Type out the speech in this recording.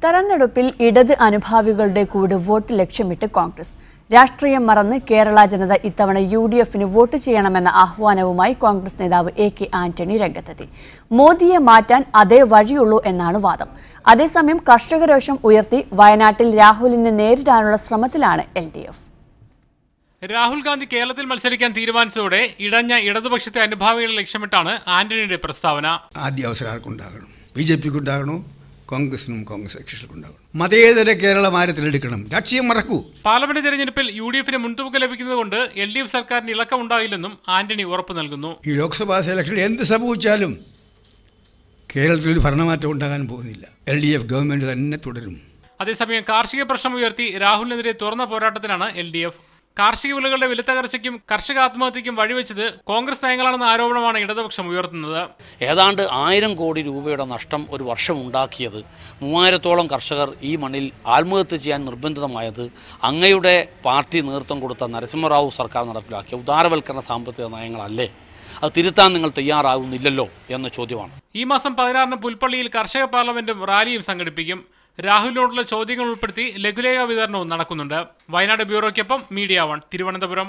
തെരഞ്ഞെടുപ്പിൽ ഇടത് അനുഭാവികളുടെ കൂടെ വോട്ട് ലക്ഷ്യമിട്ട് കോൺഗ്രസ്. രാഷ്ട്രീയം മറന്ന് കേരള ജനത ഇത്തവണ UDFന് വോട്ട് ചെയ്യണമെന്ന ആഹ്വാനവുമായി കോൺഗ്രസ് നേതാവ് AK ആന്റണി രംഗത്തെത്തി. മോദിയെ മാറ്റാൻ അതേ വഴിയുള്ളൂ എന്നാണ് വാദം. അതേസമയം കർഷകരോഷം ഉയർത്തി വയനാട്ടിൽ രാഹുലിനെ നേരിടാനുള്ള ശ്രമത്തിലാണ് LDF. രാഹുൽ ഗാന്ധി കേരളത്തിൽ മത്സരിക്കാൻ തീരുമാനിച്ചതോടെ ഇടഞ്ഞ ഇടതുപക്ഷത്തെ അനുഭാവികളെ ലക്ഷ്യമിട്ടാണ് ആന്റണിയുടെ പ്രസ്താവന. ആദ്യ അവസരം ആർക്കുണ്ടാകണം? BJPക്ക് ഉണ്ടാകണോ? കോൺഗ്രസിനും കോൺഗ്രസ് കക്ഷികൾക്കുണ്ടാകണം. മതേതര കേരളം ആരത്തിലെടുക്കണം. രാഷ്ട്രീയം മറക്കൂ. പാർലമെന്റ് തെരഞ്ഞെടുപ്പിൽ UDFന് മുൻതൂക്കം ലഭിക്കുന്നതുകൊണ്ട് LDF സർക്കാരിന് ഇളക്കമുണ്ടാകില്ലെന്നും ആന്റണി ഉറപ്പു നൽകുന്നു. ഈ ലോക്സഭാ സെലക്ഷനിൽ എന്ത് സംഭവിച്ചാലും കേരളത്തിൽ ഒരു ഭരണമാറ്റം ഉണ്ടാകാൻ പോകുന്നില്ല. LDF ഗവൺമെന്റ് തന്നെ തുടരും. അതേസമയം കാർഷിക പ്രശ്നം ഉയർത്തി രാഹുലിനെതിരെ തുറന്ന പോരാട്ടത്തിനാണ് LDF. കാർഷിക വിളകളുടെ വിലത്തകർച്ചയ്ക്കും കർഷക ആത്മഹത്യയ്ക്കും വഴിവെച്ചത് കോൺഗ്രസ് നയങ്ങളാണെന്ന ആരോപണമാണ് ഇടതുപക്ഷം ഉയർത്തുന്നത്. ഏതാണ്ട് 1000 കോടി രൂപയുടെ നഷ്ടം ഒരു വർഷം ഉണ്ടാക്കിയത്, 3000-ഓളം കർഷകർ ഈ മണ്ണിൽ ആത്മഹത്യ ചെയ്യാൻ നിർബന്ധിതമായത് അങ്ങയുടെ പാർട്ടി നേതൃത്വം കൊടുത്ത നരസിംഹറാവു സർക്കാർ നടപ്പിലാക്കിയ ഉദാരവൽക്കരണ സാമ്പത്തിക നയങ്ങളല്ലേ? അത് തിരുത്താൻ നിങ്ങൾ തയ്യാറാകുന്നില്ലല്ലോ എന്ന ചോദ്യമാണ്. ഈ മാസം 16-ന് പുൽപ്പള്ളിയിൽ കർഷക പാർലമെന്റും റാലിയും സംഘടിപ്പിക്കും. രാഹുലിനോടുള്ള ചോദ്യങ്ങൾ ഉൾപ്പെടുത്തി ലഘുലേഖ വിതരണവും നടക്കുന്നുണ്ട്. വയനാട് ബ്യൂറോയ്ക്കൊപ്പം മീഡിയ 1 തിരുവനന്തപുരം.